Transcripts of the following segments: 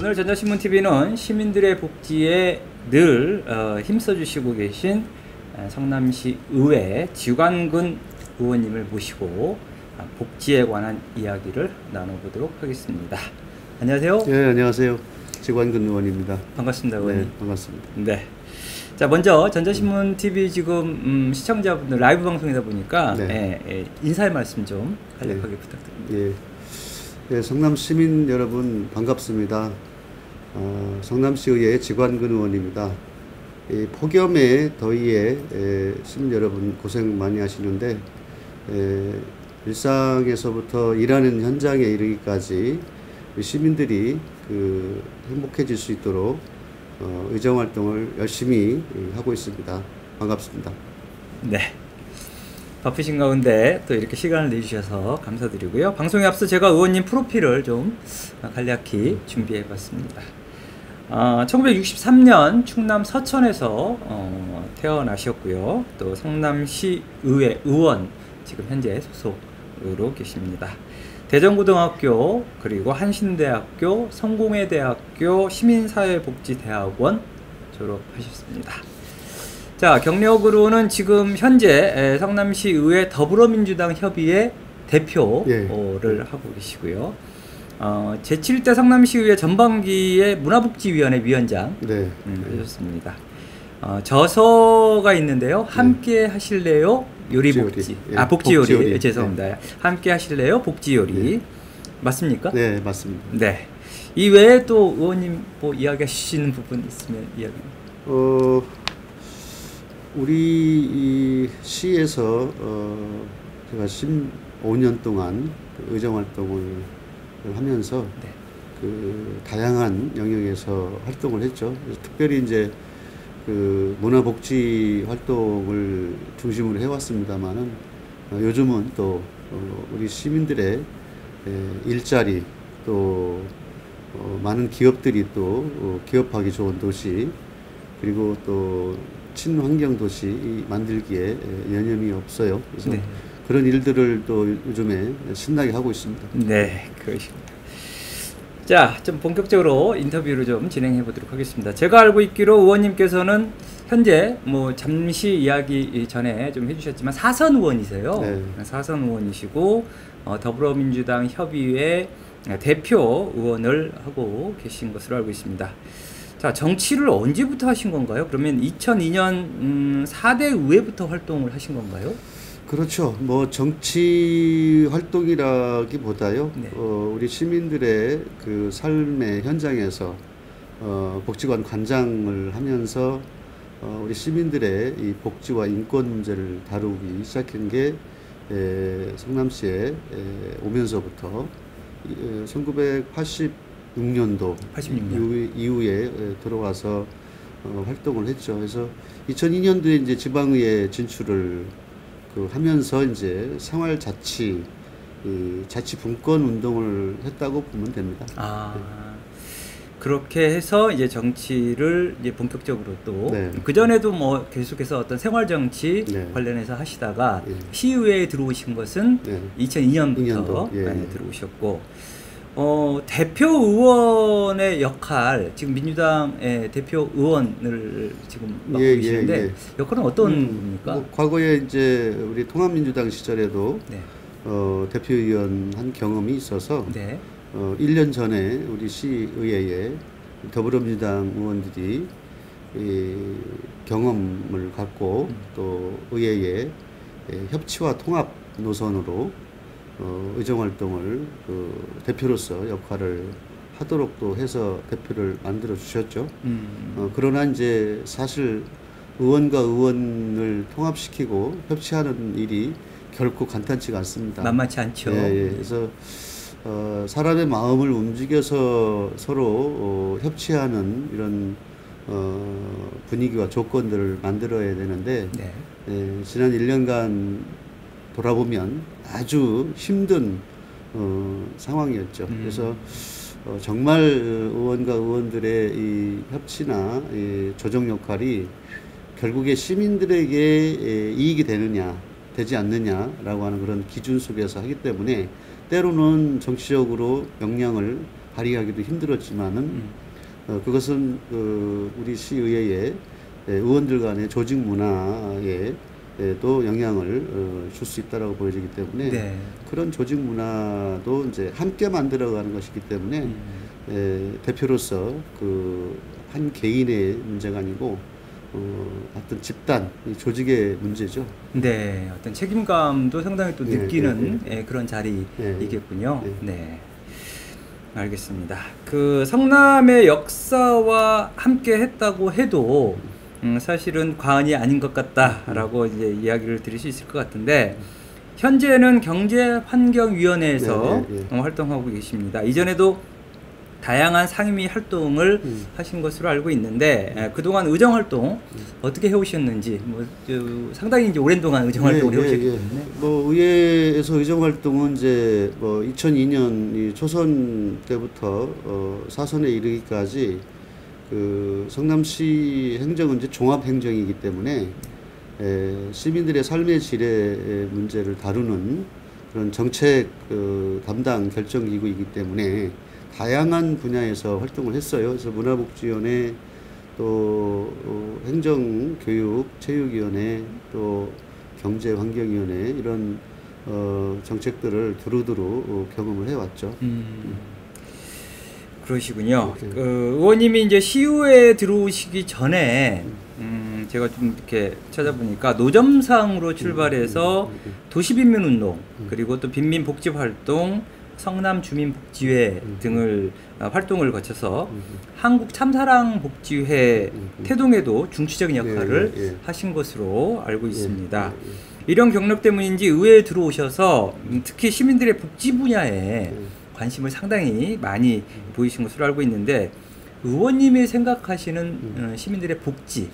오늘 전자신문TV는 시민들의 복지에 늘 힘써주시고 계신 성남시 의회 지관근 의원님을 모시고 복지에 관한 이야기를 나눠보도록 하겠습니다. 안녕하세요. 네, 안녕하세요. 지관근 의원입니다. 반갑습니다, 의원님. 네, 반갑습니다. 네. 자, 먼저 전자신문TV 지금 시청자분들 라이브 방송이다 보니까 인사의 말씀 좀 간략하게 부탁드립니다. 네, 성남 시민 여러분 반갑습니다. 성남시의회 지관근 의원입니다. 폭염에 더위에 시민 여러분 고생 많이 하시는데 일상에서부터 일하는 현장에 이르기까지 시민들이 행복해질 수 있도록 의정활동을 열심히 하고 있습니다. 반갑습니다. 네. 바쁘신 가운데 또 이렇게 시간을 내주셔서 감사드리고요. 방송에 앞서 제가 의원님 프로필을 좀 간략히 준비해 봤습니다. 1963년 충남 서천에서 태어나셨고요. 또 성남시 의회 의원 지금 현재 소속으로 계십니다. 대전고등학교 그리고 한신대학교 성공회대학교 시민사회복지대학원 졸업하셨습니다. 자, 경력으로는 지금 현재 성남시 의회 더불어민주당 협의회 대표를 하고 계시고요. 제7대 성남시 의회 전반기의 문화복지위원회 위원장 하셨습니다. 저서가 있는데요. 함께 하실래요? 요리복지. 복지요리. 죄송합니다. 함께 하실래요? 복지요리. 맞습니까? 네, 맞습니다. 네. 이 외에 또 의원님 뭐 이야기하시는 부분 있으면 이야기. 우리 이 시에서 제가 15년 동안 의정활동을 하면서 다양한 영역에서 활동을 했죠. 특별히 이제 문화복지 활동을 중심으로 해왔습니다만은 요즘은 또 우리 시민들의 일자리 또 많은 기업들이 또 기업하기 좋은 도시 그리고 또 친환경 도시 만들기에 여념이 없어요. 그래서 그런 일들을 또 요즘에 신나게 하고 있습니다. 네, 그러십니다. 자, 좀 본격적으로 인터뷰를 좀 진행해 보도록 하겠습니다. 제가 알고 있기로 의원님께서는 현재 뭐 잠시 이야기 전에 좀 해주셨지만 사선 의원이세요. 네. 사선 의원이시고 더불어민주당 협의회 대표 의원을 하고 계신 것으로 알고 있습니다. 자, 정치를 언제부터 하신 건가요? 그러면 2002년 4대 의회부터 활동을 하신 건가요? 그렇죠. 뭐 정치 활동이라기보다요. 우리 시민들의 삶의 현장에서 복지관 관장을 하면서 우리 시민들의 이 복지와 인권 문제를 다루기 시작한 게 성남시에 오면서부터 1986년도 이후에 들어와서 활동을 했죠. 그래서 2002년도에 이제 지방의회 진출을 하면서 이제 생활자치, 자치 분권 운동을 했다고 보면 됩니다. 그렇게 해서 이제 정치를 이제 본격적으로 또 그 전에도 뭐 계속해서 어떤 생활정치 관련해서 하시다가 시의회에 들어오신 것은 2002년부터 들어오셨고. 대표 의원의 역할, 지금 민주당의 대표 의원을 지금 맡고 계시는데 역할은 어떤 겁니까? 과거에 이제 우리 통합민주당 시절에도 대표의원 한 경험이 있어서 1년 전에 우리 시의회에 더불어민주당 의원들이 경험을 갖고 또 의회에 협치와 통합 노선으로 의정활동을 대표로서 역할을 하도록 또 해서 대표를 만들어 주셨죠. 그러나 이제 사실 의원과 의원을 통합시키고 협치하는 일이 결코 간단치가 않습니다. 만만치 않죠. 그래서 사람의 마음을 움직여서 서로 협치하는 이런 분위기와 조건들을 만들어야 되는데 지난 1년간 돌아보면 아주 힘든 상황이었죠. 그래서 정말 의원과 의원들의 이 협치나 이 조정 역할이 결국에 시민들에게 이익이 되느냐 되지 않느냐라고 하는 그런 기준 속에서 하기 때문에 때로는 정치적으로 역량을 발의하기도 힘들었지만은 그것은 우리 시의회의 의원들 간의 조직 문화에 또 영향을 줄 수 있다라고 보여지기 때문에 네. 그런 조직 문화도 이제 함께 만들어가는 것이기 때문에 대표로서 그 한 개인의 문제가 아니고 어떤 집단 조직의 문제죠. 네, 어떤 책임감도 상당히 또 느끼는 예. 그런 자리이겠군요. 예. 네, 알겠습니다. 그 성남의 역사와 함께 했다고 해도 사실은 과언이 아닌 것 같다라고 이제 이야기를 드릴 수 있을 것 같은데 현재는 경제환경위원회에서 활동하고 계십니다. 이전에도 다양한 상임위 활동을 하신 것으로 알고 있는데 그동안 의정 활동 어떻게 해오셨는지 상당히 이제 오랜 동안 의정 활동을 해오셨기 때문에 뭐 의회에서 의정 활동은 이제 뭐 2002년 초선 때부터 사선에 이르기까지 그 성남시 행정은 이제 종합 행정이기 때문에 시민들의 삶의 질의 문제를 다루는 그런 정책 담당 결정기구이기 때문에 다양한 분야에서 활동을 했어요. 그래서 문화복지위원회, 또 행정, 교육, 체육위원회, 또 경제환경위원회 이런 정책들을 두루두루 경험을 해왔죠. 그러시군요. 의원님이 이제 시의회에 들어오시기 전에 제가 좀 이렇게 찾아보니까 노점상으로 출발해서 도시빈민운동 그리고 또 빈민복지활동 성남주민복지회 등을 활동을 거쳐서 한국참사랑복지회 태동에도 중추적인 역할을 하신 것으로 알고 있습니다. 이런 경력 때문인지 의회에 들어오셔서 특히 시민들의 복지 분야에 관심을 상당히 많이 보이신 것으로 알고 있는데 의원님이 생각하시는 시민들의 복지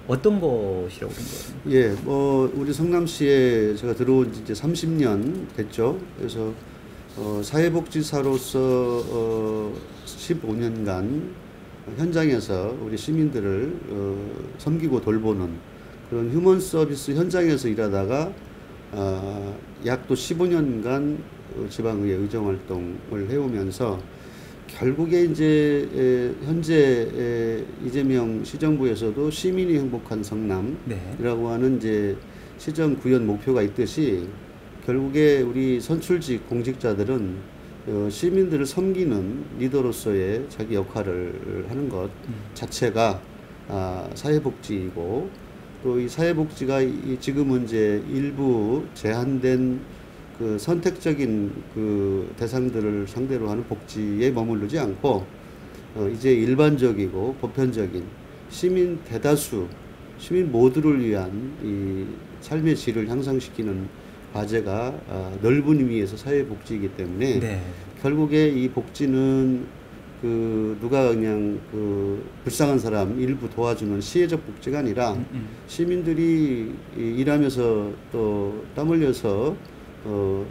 어떤 것이라고 생각하세요? 뭐 우리 성남시에 제가 들어온 지 이제 30년 됐죠. 그래서 사회복지사로서 15년간 현장에서 우리 시민들을 섬기고 돌보는 그런 휴먼 서비스 현장에서 일하다가 약 또 15년간 지방의회 의정활동을 해오면서 결국에 이제 현재 이재명 시정부에서도 시민이 행복한 성남이라고 하는 이제 시정 구현 목표가 있듯이 결국에 우리 선출직 공직자들은 시민들을 섬기는 리더로서의 자기 역할을 하는 것 자체가 사회복지이고 또 이 사회복지가 지금은 이제 일부 제한된 그 선택적인 그 대상들을 상대로 하는 복지에 머무르지 않고 이제 일반적이고 보편적인 시민 대다수 시민 모두를 위한 이 삶의 질을 향상시키는 과제가 넓은 의미에서 사회복지이기 때문에 결국에 이 복지는 그 누가 그냥 그 불쌍한 사람 일부 도와주는 시혜적 복지가 아니라 시민들이 일하면서 또 땀 흘려서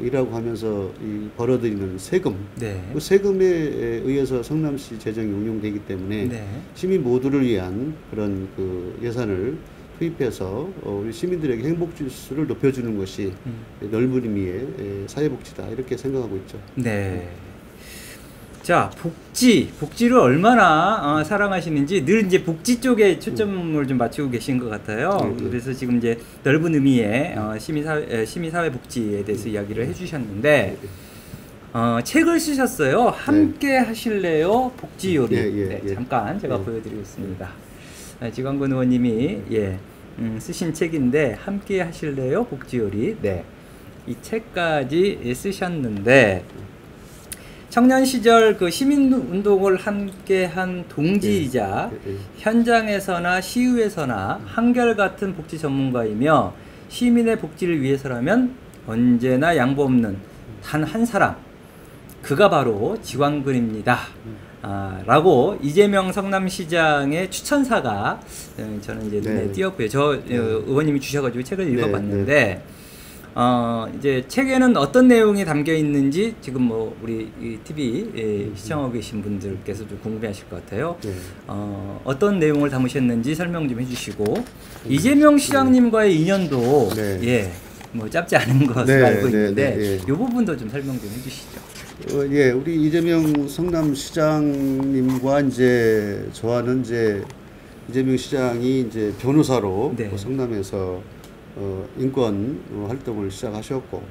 일하고 하면서 벌어들이는 세금, 그 세금에 의해서 성남시 재정이 운용되기 때문에 시민 모두를 위한 그런 그 예산을 투입해서 우리 시민들에게 행복 지수를 높여주는 것이 넓은 의미의 사회복지다 이렇게 생각하고 있죠. 네. 자, 복지를 얼마나 사랑하시는지 늘 이제 복지 쪽에 초점을 좀 맞추고 계신 것 같아요. 그래서 지금 이제 넓은 의미의 시민사회 복지에 대해서 이야기를 해주셨는데 책을 쓰셨어요. 함께 하실래요? 복지요리. 잠깐 제가 보여드리겠습니다. 지광근 의원님이 쓰신 책인데 함께 하실래요? 복지요리. 이 책까지 쓰셨는데. 청년 시절 그 시민운동을 함께한 동지이자 현장에서나 시의회에서나 한결같은 복지 전문가이며 시민의 복지를 위해서라면 언제나 양보 없는 단 한 사람 그가 바로 지광근입니다. 라고 이재명 성남시장의 추천사가 저는 이제 눈에 띄었고요. 의원님이 주셔가지고 책을 읽어봤는데. 이제 책에는 어떤 내용이 담겨 있는지 지금 뭐 우리 이 TV 시청하고 계신 분들께서 좀 궁금해하실 것 같아요. 어떤 내용을 담으셨는지 설명 좀 해주시고 이재명 시장님과의 인연도 뭐 짧지 않은 것으로 네, 알고 네, 있는데 네, 예. 이 부분도 좀 설명 좀 해주시죠. 예, 우리 이재명 성남시장님과 이제 저와는 이제 이재명 시장이 이제 변호사로 네. 성남에서 인권 활동을 시작하셨고,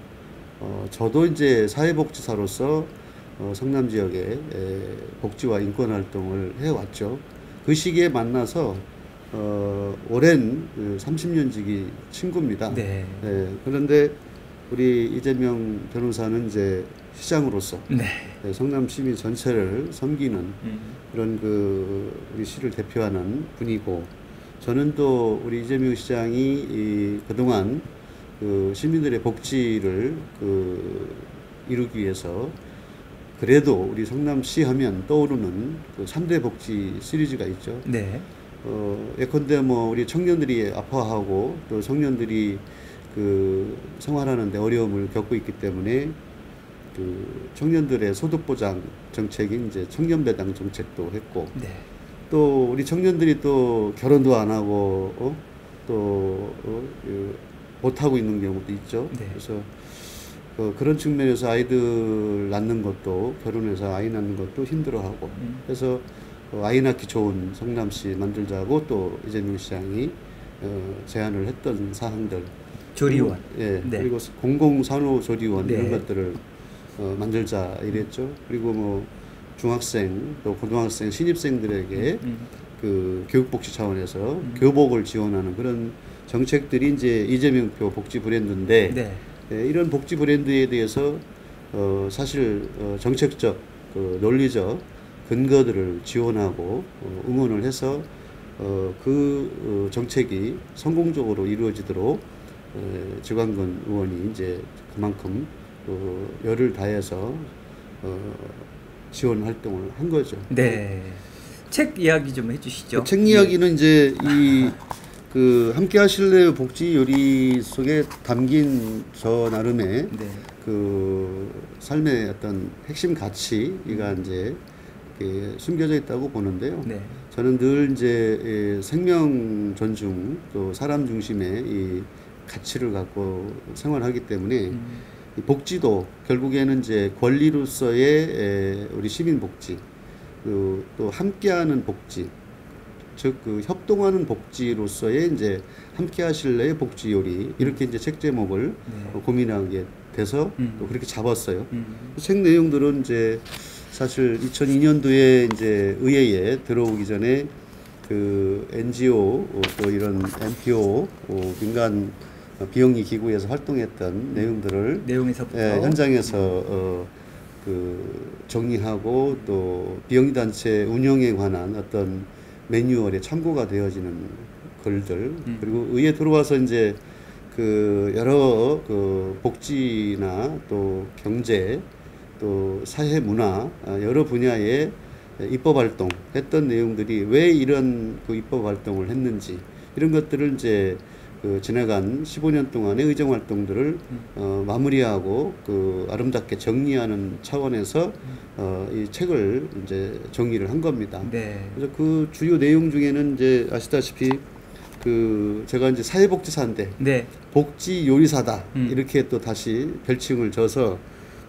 저도 이제 사회복지사로서 성남 지역의 복지와 인권 활동을 해왔죠. 그 시기에 만나서 오랜 30년 지기 친구입니다. 네. 그런데 우리 이재명 변호사는 이제 시장으로서 네. 성남 시민 전체를 섬기는 그런 우리 시를 대표하는 분이고, 저는 또 우리 이재명 시장이 그동안 시민들의 복지를 이루기 위해서 그래도 우리 성남시 하면 떠오르는 3대 복지 시리즈가 있죠. 네. 예컨대 뭐 우리 청년들이 아파하고 또 청년들이 생활하는데 어려움을 겪고 있기 때문에 청년들의 소득 보장 정책인 이제 청년 배당 정책도 했고, 네. 또 우리 청년들이 또 결혼도 안 하고 못 하고 있는 경우도 있죠. 네. 그래서 그런 측면에서 아이들 낳는 것도, 결혼해서 아이 낳는 것도 힘들어하고, 그래서 아이 낳기 좋은 성남시 만들자고 또 이재명 시장이 제안을 했던 사항들, 조리원. 예, 네. 그리고 공공산후조리원 네. 이런 것들을 만들자 이랬죠. 그리고 뭐 중학생 또 고등학생 신입생들에게 교육복지 차원에서 교복을 지원하는 그런 정책들이 이제 이재명표 복지 브랜드인데, 네. 이런 복지 브랜드에 대해서 사실 정책적 논리적 근거들을 지원하고 응원을 해서 정책이 성공적으로 이루어지도록 지광근 의원이 이제 그만큼 열을 다해서 지원 활동을 한 거죠. 네. 책 이야기 좀 해주시죠. 책 이야기는 이제 함께 하실래요 복지 요리 속에 담긴 저 나름의 네. 삶의 어떤 핵심 가치가 이제 숨겨져 있다고 보는데요. 네. 저는 늘 이제 생명 존중 또 사람 중심의 이 가치를 갖고 생활하기 때문에 이 복지도 결국에는 이제 권리로서의 우리 시민 복지, 또 함께하는 복지, 즉 협동하는 복지로서의 이제 함께 하실래의 복지 요리, 이렇게 이제 책 제목을 고민하게 돼서 또 그렇게 잡았어요. 책 내용들은 이제 사실 2002년도에 이제 의회에 들어오기 전에 NGO 또 이런 NPO 민간 비영리 기구에서 활동했던 내용에서부터 현장에서 정리하고 또 비영리 단체 운영에 관한 어떤 매뉴얼에 참고가 되어지는 글들, 그리고 의회 들어와서 이제 여러 복지나 또 경제 또 사회 문화 여러 분야의 입법 활동 했던 내용들이 왜 이런 입법 활동을 했는지, 이런 것들을 이제 지나간 15년 동안의 의정 활동들을 마무리하고 아름답게 정리하는 차원에서 이 책을 이제 정리를 한 겁니다. 네. 그래서 그 주요 내용 중에는 이제 아시다시피 제가 이제 사회복지사인데 네. 복지 요리사다 이렇게 또 다시 별칭을 줘서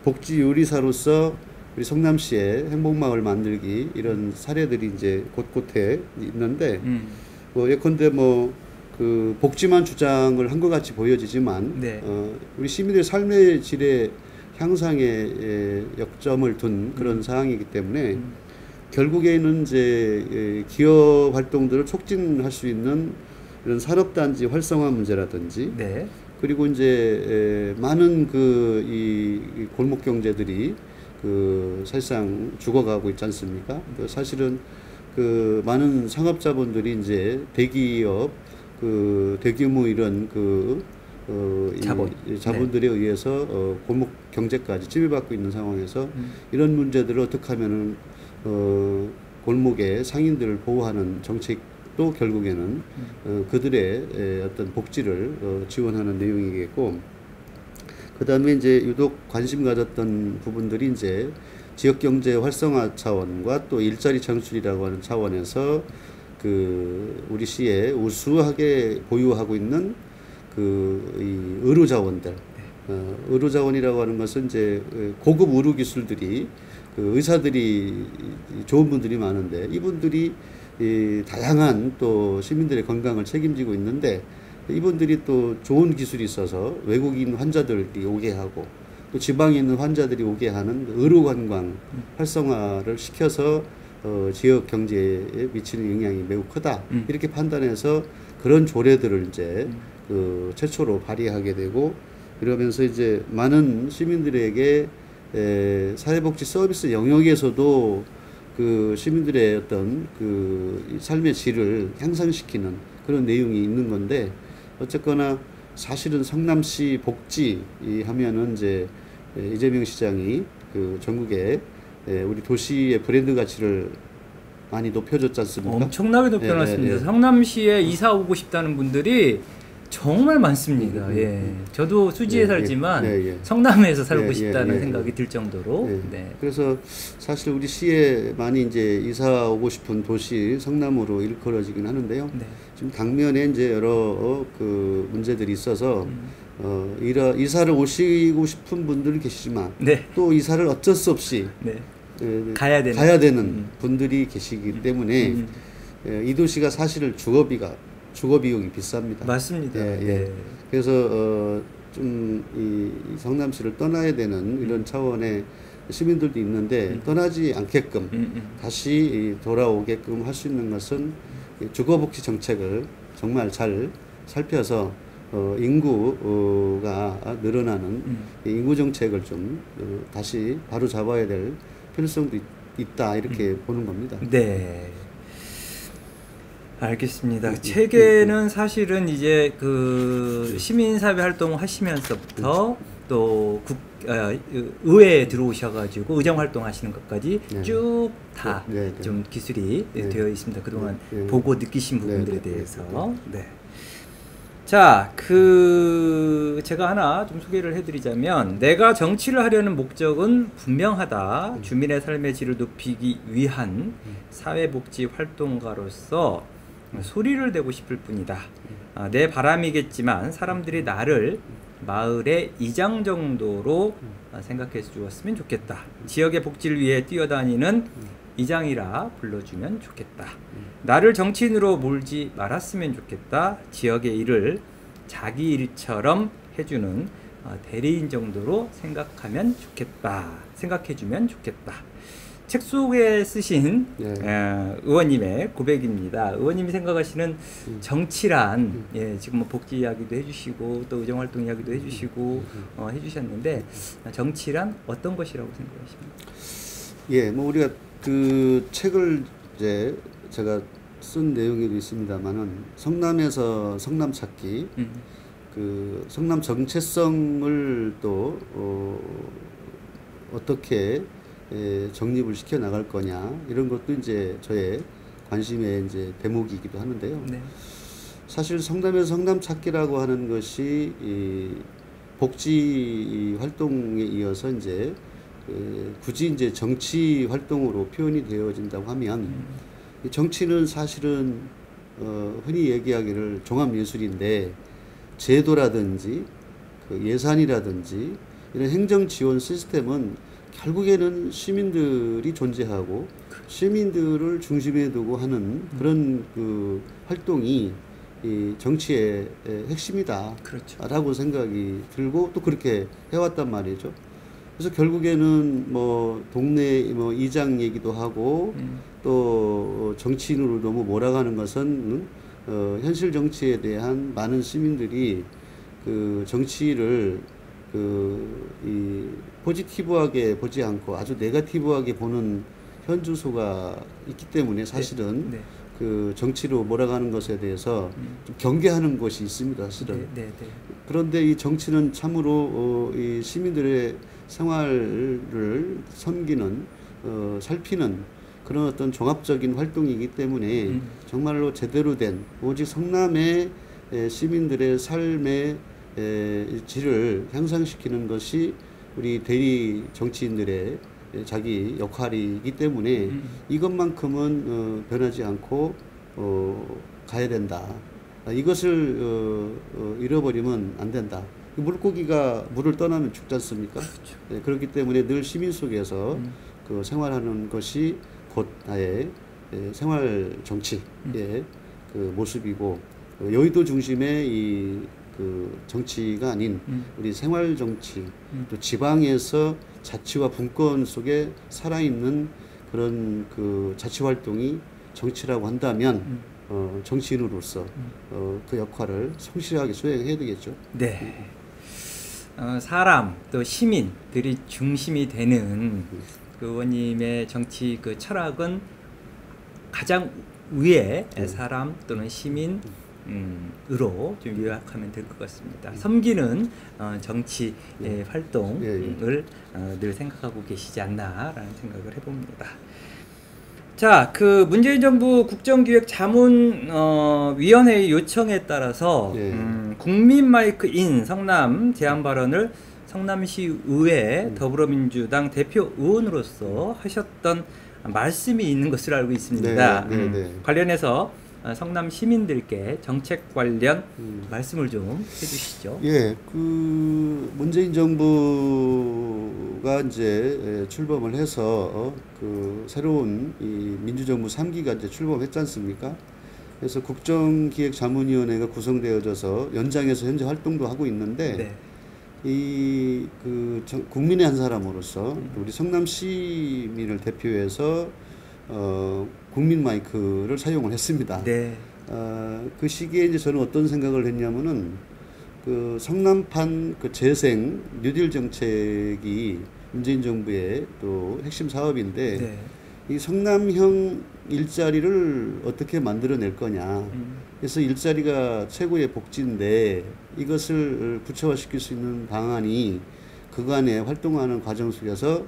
복지 요리사로서 우리 성남시의 행복마을 만들기 이런 사례들이 이제 곳곳에 있는데 예컨대 복지만 주장을 한 것 같이 보여지지만 네. 우리 시민의 삶의 질의 향상에 역점을 둔 그런 사항이기 때문에 결국에는 이제 기업 활동들을 촉진할 수 있는 이런 산업단지 활성화 문제라든지, 네. 그리고 이제 많은 이 골목 경제들이 사실상 죽어가고 있지 않습니까? 사실은 많은 상업자본들이 이제 대기업 대규모 이런 자본들에 의해서 골목 경제까지 지배받고 있는 상황에서 이런 문제들을 어떻게 하면은 골목의 상인들을 보호하는 정책도 결국에는 그들의 어떤 복지를 지원하는 내용이겠고, 그 다음에 이제 유독 관심 가졌던 부분들이 이제 지역 경제 활성화 차원과 또 일자리 창출이라고 하는 차원에서 우리 시에 우수하게 보유하고 있는 이 의료 자원들, 의료 자원이라고 하는 것은 이제 고급 의료 기술들이 의사들이 좋은 분들이 많은데 이분들이 다양한 또 시민들의 건강을 책임지고 있는데 이분들이 또 좋은 기술이 있어서 외국인 환자들이 오게 하고 또 지방에 있는 환자들이 오게 하는 의료 관광 활성화를 시켜서 지역 경제에 미치는 영향이 매우 크다. 이렇게 판단해서 그런 조례들을 이제 최초로 발의하게 되고 이러면서 이제 많은 시민들에게 사회복지 서비스 영역에서도 시민들의 어떤 삶의 질을 향상시키는 그런 내용이 있는 건데 어쨌거나 사실은 성남시 복지 하면은 이제 이재명 시장이 전국에 우리 도시의 브랜드 가치를 많이 높여줬지 않습니까? 엄청나게 높여놨습니다. 성남시에 이사 오고 싶다는 분들이 정말 많습니다. 예. 저도 수지에 살지만 성남에서 살고 싶다는 생각이 들 정도로. 네. 그래서 사실 우리 시에 많이 이제 이사 오고 싶은 도시 성남으로 일컬어지긴 하는데요. 네. 지금 당면에 이제 여러 문제들이 있어서 이사를 오시고 싶은 분들이 계시지만 네. 또 이사를 어쩔 수 없이 네. 가야 되는 분들이 계시기 때문에 이 도시가 사실 주거 비용이 비쌉니다. 맞습니다. 네. 그래서 좀 이 성남시를 떠나야 되는 이런 차원의 시민들도 있는데 떠나지 않게끔 다시 돌아오게끔 할 수 있는 것은 주거복지 정책을 정말 잘 살펴서 인구가 늘어나는 인구 정책을 좀 다시 바로 잡아야 될 필요성도 있다 이렇게 보는 겁니다. 네. 알겠습니다. 책에는 사실은 이제 시민사회 활동을 하시면서부터 또 의회에 들어오셔가지고 의정 활동하시는 것까지 쭉 다 좀 기술이 되어 있습니다. 그동안 보고 느끼신 부분들에 대해서. 네. 자, 제가 하나 좀 소개를 해드리자면, 내가 정치를 하려는 목적은 분명하다. 주민의 삶의 질을 높이기 위한 사회복지 활동가로서 소리를 내고 싶을 뿐이다. 내 바람이겠지만 사람들이 나를 마을의 이장 정도로 생각해 주었으면 좋겠다. 지역의 복지를 위해 뛰어다니는 이장이라 불러주면 좋겠다. 나를 정치인으로 몰지 말았으면 좋겠다. 지역의 일을 자기 일처럼 해주는 대리인 정도로 생각해 주면 좋겠다. 책 속에 쓰신 의원님의 고백입니다. 의원님이 생각하시는 정치란, 지금 뭐 복지 이야기도 해주시고 또 의정활동 이야기도 해주시고 해주셨는데 정치란 어떤 것이라고 생각하십니까? 뭐 우리가 책을 이제 제가 쓴 내용에도 있습니다만은 성남에서 성남 찾기, 성남 정체성을 또 어떻게 정립을 시켜 나갈 거냐 이런 것도 이제 저의 관심의 이제 대목이기도 하는데요. 네. 사실 성남에서 성남 찾기라고 하는 것이 이 복지 활동에 이어서 이제 굳이 이제 정치 활동으로 표현이 되어진다고 하면 이 정치는 사실은 흔히 얘기하기를 종합예술인데 제도라든지 예산이라든지 이런 행정 지원 시스템은 결국에는 시민들이 존재하고 시민들을 중심에 두고 하는 그런 활동이 이 정치의 핵심이다. 그렇죠. 라고 생각이 들고 또 그렇게 해왔단 말이죠. 그래서 결국에는 뭐 동네 뭐 이장 얘기도 하고 또 정치인으로 너무 몰아가는 것은 현실 정치에 대한 많은 시민들이 정치를 이 포지티브하게 보지 않고 아주 네거티브하게 보는 현주소가 있기 때문에 사실은 정치로 몰아가는 것에 대해서 좀 경계하는 것이 있습니다, 사실은. 그런데 이 정치는 참으로 이 시민들의 생활을 섬기는, 살피는 그런 어떤 종합적인 활동이기 때문에 정말로 제대로 된 오직 성남의 시민들의 삶의 질을 향상시키는 것이 우리 대리 정치인들의 자기 역할이기 때문에 이것만큼은 변하지 않고 가야 된다. 이것을 잃어버리면 안 된다. 물고기가 물을 떠나면 죽지 않습니까? 그렇죠. 네, 그렇기 때문에 늘 시민 속에서 그 생활하는 것이 곧 나의 생활 정치의 그 모습이고, 여의도 중심의 이 그 정치가 아닌 우리 생활 정치, 또 지방에서 자치와 분권 속에 살아있는 그런 그 자치 활동이 정치라고 한다면 정치인으로서 그 역할을 성실하게 수행해야 되겠죠. 네. 사람 또 시민들이 중심이 되는 그 의원님의 정치 그 철학은 가장 위에 사람 또는 시민 으로 좀 요약하면 될 것 같습니다. 섬기는 정치 활동을 늘 생각하고 계시지 않나라는 생각을 해봅니다. 자, 그 문재인 정부 국정기획자문위원회의 요청에 따라서 국민마이크인 성남 제안 발언을 성남시 의회 더불어민주당 대표 의원으로서 하셨던 말씀이 있는 것으로 알고 있습니다. 관련해서 성남 시민들께 정책 관련 말씀을 좀 해주시죠. 예, 그 문재인 정부가 이제 출범을 해서 그 새로운 이 민주정부 3기가 이제 출범했지 않습니까? 그래서 국정기획자문위원회가 구성되어져서 연장해서 현재 활동도 하고 있는데, 이 그 국민의 한 사람으로서 우리 성남 시민을 대표해서 국민 마이크를 사용을 했습니다. 그 시기에 이제 저는 어떤 생각을 했냐면은 그 성남판 그 재생 뉴딜 정책이 문재인 정부의 또 핵심 사업인데, 이 성남형 일자리를 어떻게 만들어낼 거냐. 그래서 일자리가 최고의 복지인데 이것을 구체화시킬 수 있는 방안이 그간에 활동하는 과정 속에서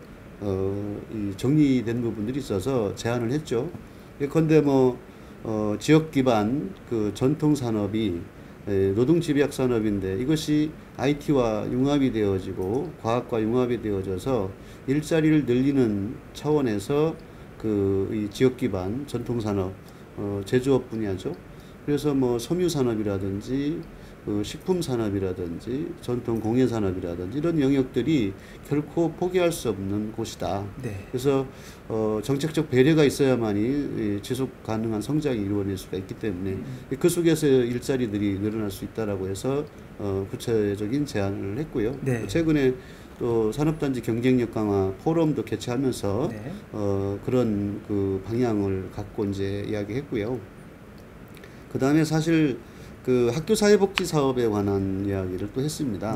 이 정리된 부분들이 있어서 제안을 했죠. 예컨대 지역 기반 그 전통 산업이 노동 집약 산업인데 이것이 IT와 융합이 되어지고 과학과 융합이 되어져서 일자리를 늘리는 차원에서 그 이 지역 기반 전통 산업 제조업 분야죠. 그래서 섬유 산업이라든지 식품 산업이라든지 전통 공예 산업이라든지 이런 영역들이 결코 포기할 수 없는 곳이다. 그래서 정책적 배려가 있어야만이 지속 가능한 성장이 이루어질 수가 있기 때문에 그 속에서 일자리들이 늘어날 수 있다라고 해서 구체적인 제안을 했고요. 최근에 또 산업단지 경쟁력 강화 포럼도 개최하면서 그런 그 방향을 갖고 이제 이야기했고요. 그 다음에 사실 그 학교사회복지 사업에 관한 이야기를 또 했습니다.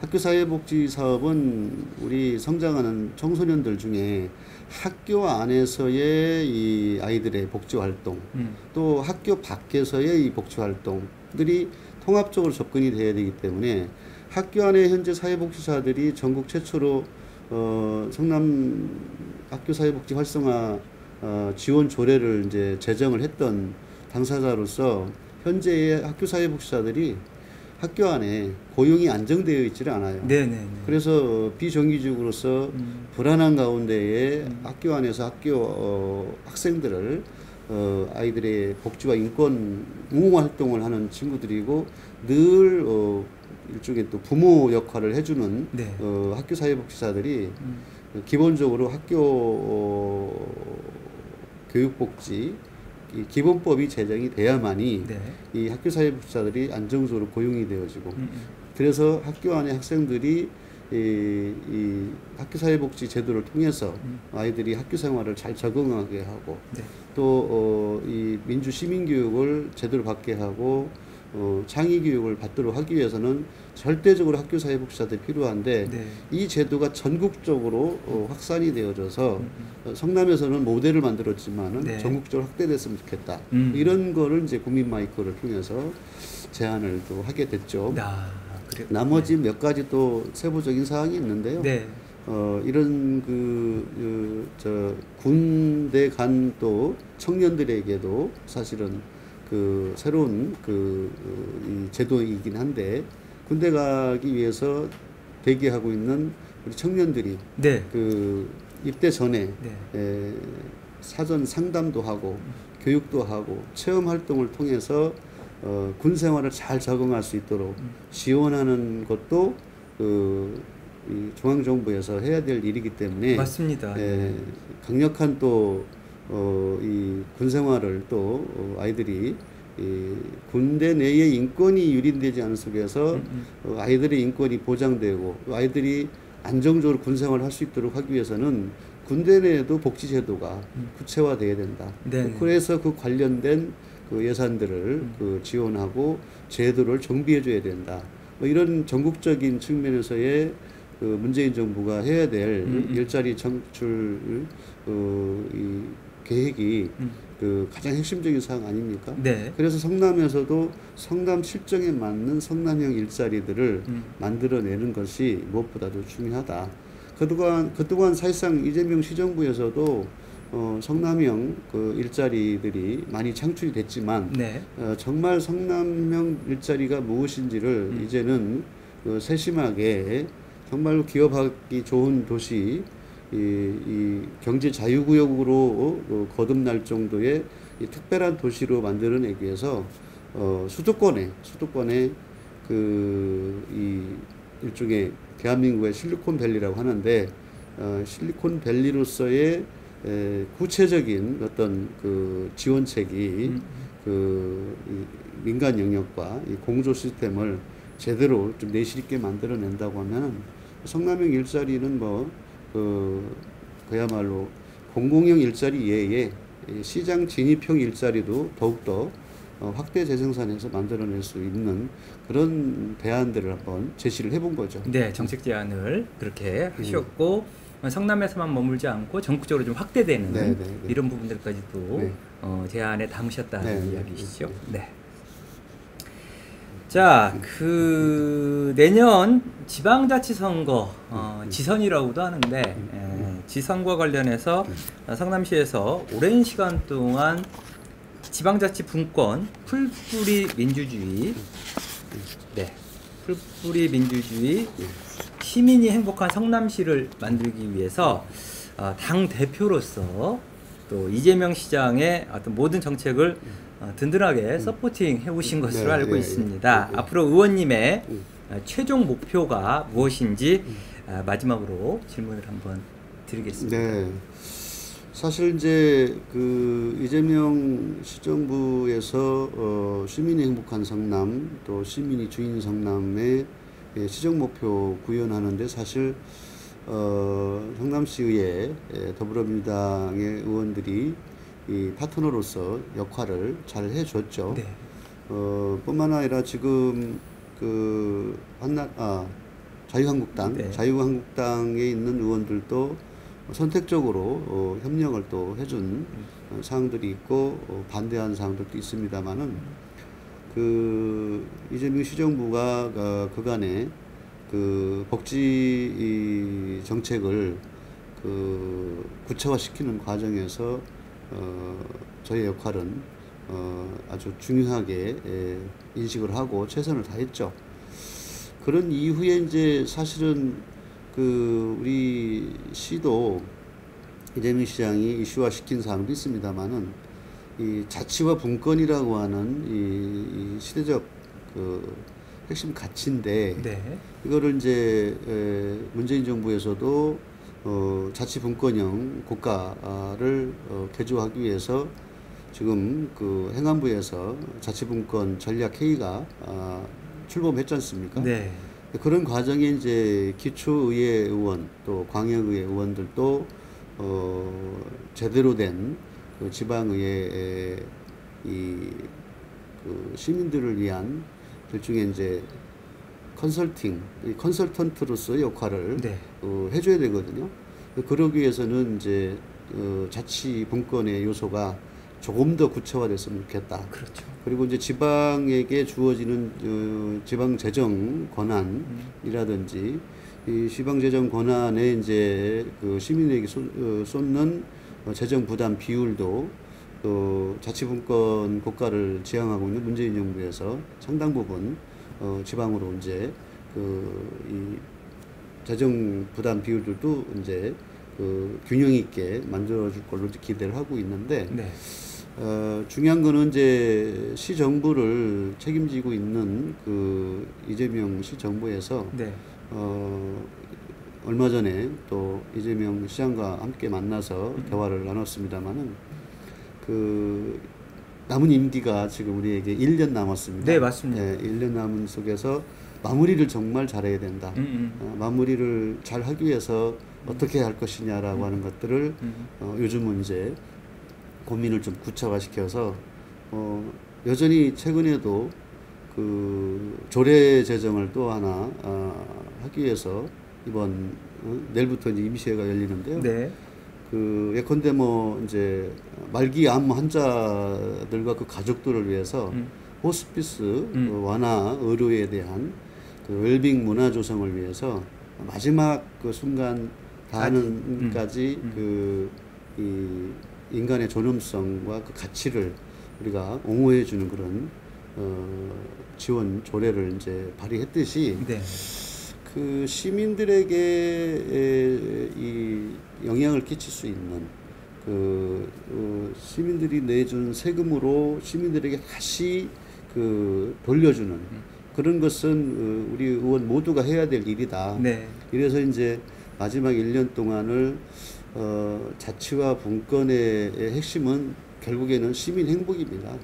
학교사회복지 사업은 우리 성장하는 청소년들 중에 학교 안에서의 이 아이들의 복지 활동, 또 학교 밖에서의 이 복지 활동들이 통합적으로 접근이 돼야 되기 때문에 학교 안에 현재 사회복지사들이 전국 최초로 성남 학교사회복지 활성화 지원 조례를 이제 제정을 했던 당사자로서 현재의 학교사회복지사들이 학교 안에 고용이 안정되어 있지를 않아요. 그래서 비정규직으로서 불안한 가운데에 학교 안에서 학생들을 아이들의 복지와 인권 옹호 활동을 하는 친구들이고 늘 일종의 또 부모 역할을 해주는 학교사회복지사들이 기본적으로 학교 교육복지 이 기본법이 제정이 돼야만이 이 학교사회복지사들이 안정적으로 고용이 되어지고 그래서 학교 안에 학생들이 이 학교사회복지 제도를 통해서 아이들이 학교 생활을 잘 적응하게 하고 또 이 민주 시민교육을 제대로 받게 하고 창의교육을 받도록 하기 위해서는 절대적으로 학교사회복지사들이 필요한데 이 제도가 전국적으로 확산이 되어져서 성남에서는 모델을 만들었지만은 전국적으로 확대됐으면 좋겠다. 이런 거를 이제 국민 마이크를 통해서 제안을 또 하게 됐죠. 나머지 몇 가지 또 세부적인 사항이 있는데요. 이런 군대 간 또 청년들에게도 사실은 그 새로운 이 제도이긴 한데 군대 가기 위해서 대기하고 있는 우리 청년들이 그 입대 전에 사전 상담도 하고 교육도 하고 체험 활동을 통해서 군 생활을 잘 적응할 수 있도록 지원하는 것도 이 중앙정부에서 해야 될 일이기 때문에 맞습니다. 강력한 또 이 군 생활을 또 아이들이 이 군대 내의 인권이 유린되지 않은 속에서 아이들의 인권이 보장되고 아이들이 안정적으로 군 생활을 할 수 있도록 하기 위해서는 군대 내에도 복지 제도가 구체화돼야 된다. 네네. 그래서 그 관련된 그 예산들을 그 지원하고 제도를 정비해줘야 된다. 뭐 이런 전국적인 측면에서의 그 문재인 정부가 해야 될 일자리 창출 이 계획이 그 가장 핵심적인 사항 아닙니까? 네. 그래서 성남에서도 성남 실정에 맞는 성남형 일자리들을 만들어내는 것이 무엇보다도 중요하다. 그동안 사실상 이재명 시정부에서도 성남형 그 일자리들이 많이 창출이 됐지만 네. 정말 성남형 일자리가 무엇인지를 이제는 세심하게 정말로 기업하기 좋은 도시 이 경제 자유구역으로 거듭날 정도의 이 특별한 도시로 만들어내기 위해서 수도권에 그 이 일종의 대한민국의 실리콘밸리라고 하는데 실리콘밸리로서의 구체적인 어떤 그 지원책이 그 이 민간 영역과 이 공조 시스템을 제대로 좀 내실 있게 만들어낸다고 하면 성남형 일자리는 뭐 그야말로 공공형 일자리 외에 시장 진입형 일자리도 더욱더 확대 재생산해서 만들어낼 수 있는 그런 대안들을 한번 제시를 해본 거죠. 네, 정책 제안을 그렇게 하셨고 성남에서만 머물지 않고 전국적으로 좀 확대되는 이런 부분들까지도 네. 제안에 담으셨다는 이야기시죠. 네. 네. 자, 그 내년 지방자치선거 지선이라고도 하는데 지선과 관련해서 성남시에서 오랜 시간 동안 지방자치 분권, 풀뿌리 민주주의, 풀뿌리 민주주의, 시민이 행복한 성남시를 만들기 위해서 당 대표로서 또 이재명 시장의 어떤 모든 정책을 든든하게 서포팅 해오신 것으로 알고 있습니다. 앞으로 의원님의 최종 목표가 무엇인지 마지막으로 질문을 한번 드리겠습니다. 네. 사실 이제 그 이재명 시정부에서 시민이 행복한 성남 또 시민이 주인 성남의 시정 목표 구현하는데 사실 성남시의회 더불어민주당의 의원들이 이 파트너로서 역할을 잘 해줬죠. 네. 뿐만 아니라 지금 그 자유한국당에 있는 의원들도 선택적으로 협력을 또 해준 사항들이 있고 반대하는 사항들도 있습니다만은 그 이재명 시정부가 그간에 그 복지 정책을 그 구체화시키는 과정에서 저의 역할은 아주 중요하게 인식을 하고 최선을 다했죠. 그런 이후에 이제 사실은 그 우리 시도 이재명 시장이 이슈화시킨 사항도 있습니다만은 이 자치와 분권이라고 하는 이 시대적 그 핵심 가치인데 이거를 이제 문재인 정부에서도 자치분권형 국가를 개조하기 위해서 지금 그 행안부에서 자치분권 전략 회의가 출범했지 않습니까? 네. 그런 과정에 이제 기초의회 의원 또 광역의회 의원들도 제대로 된 그 지방의회 그 시민들을 위한 일종의 이제 컨설턴트로서의 역할을 해줘야 되거든요. 그러기 위해서는 이제 자치 분권의 요소가 조금 더 구체화됐으면 좋겠다. 그렇죠. 그리고 이제 지방에게 주어지는 지방 재정 권한이라든지 이 지방 재정 권한에 이제 그 시민에게 쏟는 재정 부담 비율도 또 자치분권 국가를 지향하고 있는 문재인 정부에서 상당 부분 지방으로 이제 이 재정 부담 비율들도 이제 그 균형 있게 만들어줄 걸로 기대를 하고 있는데 중요한 거는 이제 시정부를 책임지고 있는 그 이재명 시정부에서 네. 얼마 전에 또 이재명 시장과 함께 만나서 대화를 나눴습니다만은 그 남은 임기가 지금 우리에게 1년 남았습니다. 네, 맞습니다. 1년 남은 속에서 마무리를 정말 잘해야 된다. 마무리를 잘 하기 위해서 어떻게 할 것이냐라고 하는 것들을 요즘은 이제 고민을 좀 구체화시켜서 여전히 최근에도 그 조례 제정을 또 하나 하기 위해서 이번 내일부터 이제 임시회가 열리는데요. 네. 그 예컨대 뭐 이제 말기 암 환자들과 그 가족들을 위해서 호스피스 완화 의료에 대한 그 웰빙 문화 조성을 위해서 마지막 그 순간 다하는까지 그 이 인간의 존엄성과 그 가치를 우리가 옹호해 주는 그런 지원 조례를 이제 발의했듯이 네. 그 시민들에게 이 영향을 끼칠 수 있는 그 시민들이 내준 세금으로 시민들에게 다시 그 돌려주는 그런 것은 우리 의원 모두가 해야 될 일이다. 네. 이래서 이제 마지막 1년 동안을 자치와 분권의 핵심은 결국에는 시민 행복입니다.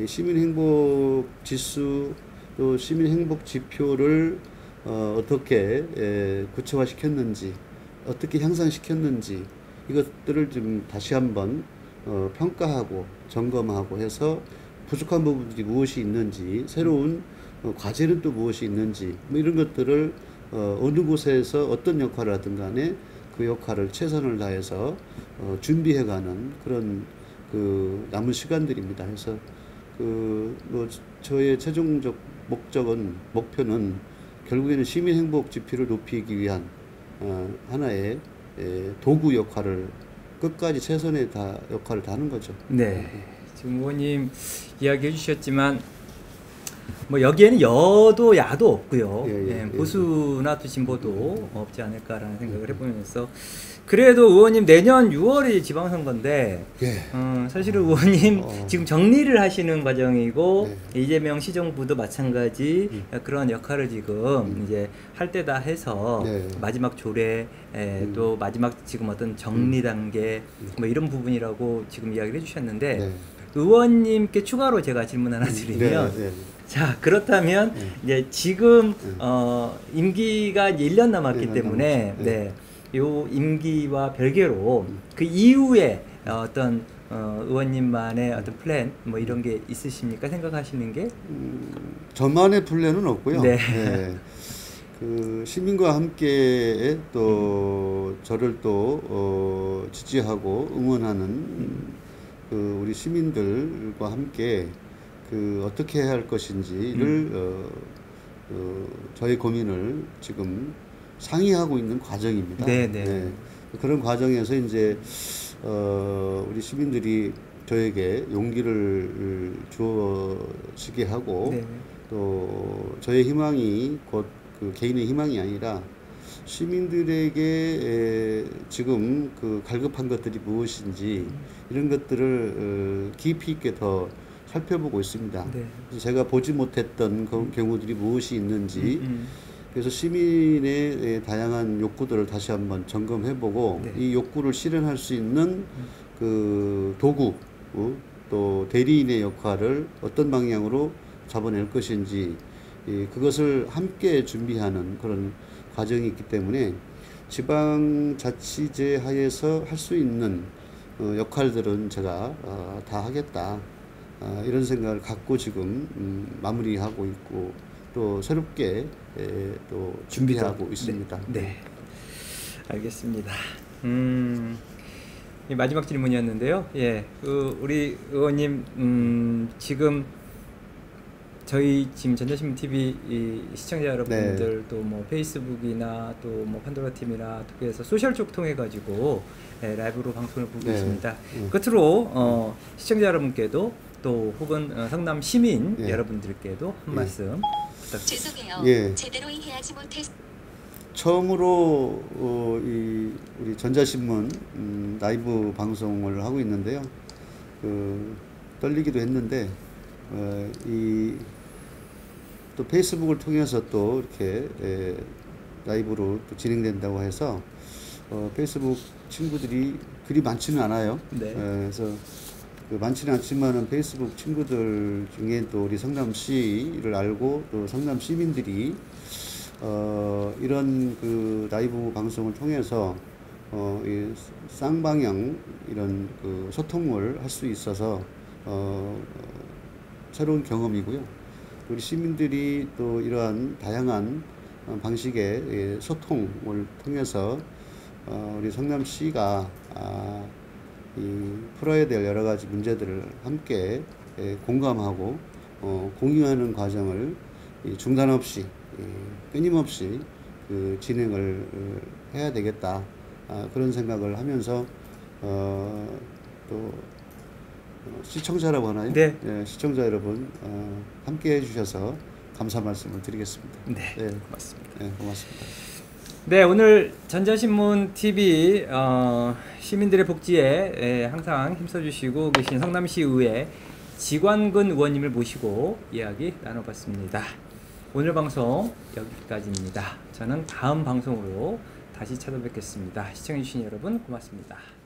이 시민 행복 지수 또 시민 행복 지표를 어떻게 구체화시켰는지, 어떻게 향상시켰는지 이것들을 좀 다시 한번 평가하고 점검하고 해서 부족한 부분들이 무엇이 있는지, 새로운 과제는 또 무엇이 있는지 뭐 이런 것들을 어느 곳에서 어떤 역할을 하든 간에 그 역할을 최선을 다해서 준비해가는 그런 그 남은 시간들입니다. 그래서 그 뭐 저의 최종적 목표는 결국에는 시민 행복 지표를 높이기 위한 하나의 도구 역할을 끝까지 최선의 역할을 다하는 거죠. 네. 지금 의원님 이야기해 주셨지만 뭐 여기에는 여도 야도 없고요. 보수나 또 진보도 없지 않을까라는 생각을 해보면서 그래도 의원님 내년 6월이 지방선거인데 사실은 의원님 지금 정리를 하시는 과정이고 이재명 시정부도 마찬가지 그런 역할을 지금 이제 할 때다 해서 마지막 조례 또 마지막 지금 어떤 정리 단계 뭐 이런 부분이라고 지금 이야기를 해주셨는데 의원님께 추가로 제가 질문 하나 드리면 자 그렇다면 이제 지금 임기가 이제 1년 남았기 때문에 요 임기와 별개로 그 이후에 어떤 의원님만의 어떤 플랜 뭐 이런 게 있으십니까? 생각하시는 게? 저만의 플랜은 없고요. 그 시민과 함께 또 저를 또 지지하고 응원하는 그 우리 시민들과 함께 그 어떻게 해야 할 것인지를 저희 고민을 지금 상의하고 있는 과정입니다. 그런 과정에서 이제 우리 시민들이 저에게 용기를 주시게 하고 또 저의 희망이 곧 그 개인의 희망이 아니라 시민들에게 지금 그 갈급한 것들이 무엇인지 이런 것들을 깊이 있게 더 살펴보고 있습니다. 그래서 제가 보지 못했던 그 경우들이 무엇이 있는지 그래서 시민의 다양한 욕구들을 다시 한번 점검해보고 이 욕구를 실현할 수 있는 그 도구 또 대리인의 역할을 어떤 방향으로 잡아낼 것인지 그것을 함께 준비하는 그런 과정이 있기 때문에 지방자치제 하에서 할 수 있는 역할들은 제가 다 하겠다 이런 생각을 갖고 지금 마무리하고 있고 또 새롭게 또 준비하고 있습니다. 네, 알겠습니다. 마지막 질문이었는데요. 그 우리 의원님 지금 저희 지금 전자신문 TV 시청자 여러분들 또 뭐 페이스북이나 또 뭐 판도라 TV나 통해서 소셜 쪽 통해 가지고 라이브로 방송을 보고 있습니다. 끝으로 시청자 여러분께도 또 혹은 성남 시민 여러분들께도 한 말씀 부탁드립니다. 죄송해요. 제대로 이해하지 못했. 처음으로 우리 전자신문 라이브 방송을 하고 있는데요. 떨리기도 했는데 이 또 페이스북을 통해서 또 이렇게 라이브로 또 진행된다고 해서 페이스북 친구들이 그리 많지는 않아요. 네. 그래서 많지는 않지만은 페이스북 친구들 중에 또 우리 성남시를 알고 또 성남 시민들이 이런 그 라이브 방송을 통해서 이 쌍방향 이런 그 소통을 할 수 있어서 새로운 경험이고요. 우리 시민들이 또 이러한 다양한 방식의 소통을 통해서 우리 성남시가 이 풀어야 될 여러 가지 문제들을 함께 공감하고 공유하는 과정을 중단 없이 끊임없이 그 진행을 해야 되겠다, 그런 생각을 하면서 또 시청자라고 하나요? 네. 시청자 여러분 함께 해주셔서 감사 말씀을 드리겠습니다. 네, 네. 고맙습니다. 네, 고맙습니다. 네, 오늘 전자신문 TV 시민들의 복지에 항상 힘써주시고 계신 성남시의회 지관근 의원님을 모시고 이야기 나눠봤습니다. 오늘 방송 여기까지입니다. 저는 다음 방송으로 다시 찾아뵙겠습니다. 시청해주신 여러분 고맙습니다.